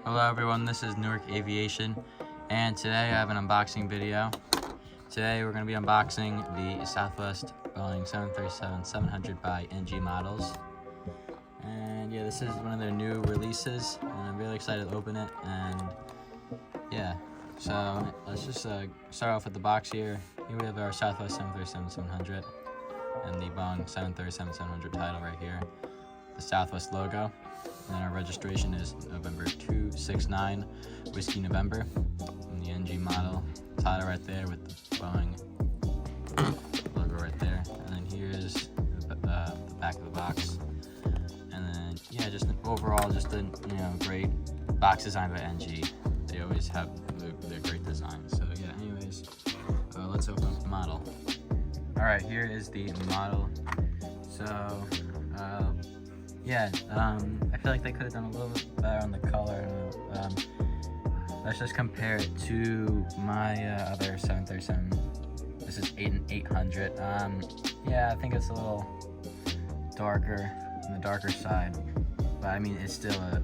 Hello everyone, this is Newark Aviation, and today I have an unboxing video. Today we're going to be unboxing the Southwest Boeing 737-700 by NG models. And yeah, this is one of their new releases, and I'm really excited to open it. And yeah, so let's just start off with the box here. Here we have our Southwest 737-700 and the Boeing 737-700 title right here. The Southwest logo, and then our registration is November 269 Whiskey November, and the NG model title right there with the Boeing logo right there. And then here's the back of the box, and then yeah, just overall just a great box design by NG. They always have their great design. So yeah, anyways, let's open up the model. All right, here is the model. So yeah, I feel like they could have done a little bit better on the color. Let's just compare it to my other 737. This is 800. Yeah, I think it's a little darker, on the darker side, but I mean it's still a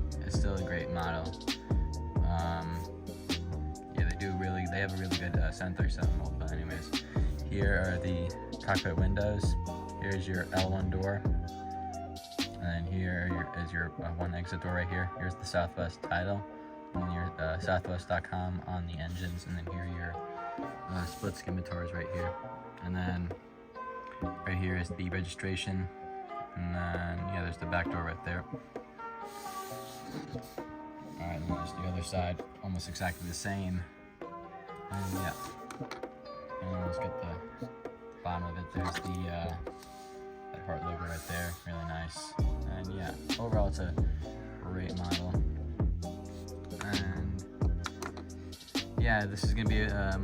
great model. Yeah, they have a really good 737 mold. But anyways, here are the cockpit windows. Here's your L1 door. And then here is your one exit door right here. Here's the Southwest title, and your Southwest.com on the engines, and then here are your split skin motors right here. And then right here is the registration, and then yeah, there's the back door right there. All right, and then there's the other side, almost exactly the same. And yeah, and let's get the bottom of it. There's the that heart logo right there, really nice. And yeah, overall it's a great model. And yeah, this is gonna be a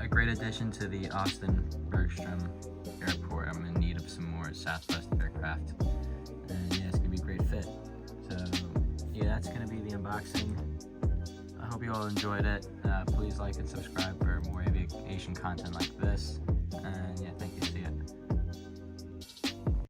great addition to the Austin Bergstrom Airport. I'm in need of some more Southwest aircraft, and yeah, it's gonna be a great fit. So yeah, that's gonna be the unboxing. I hope you all enjoyed it. Please like and subscribe for more aviation content like this. And yeah, thank you.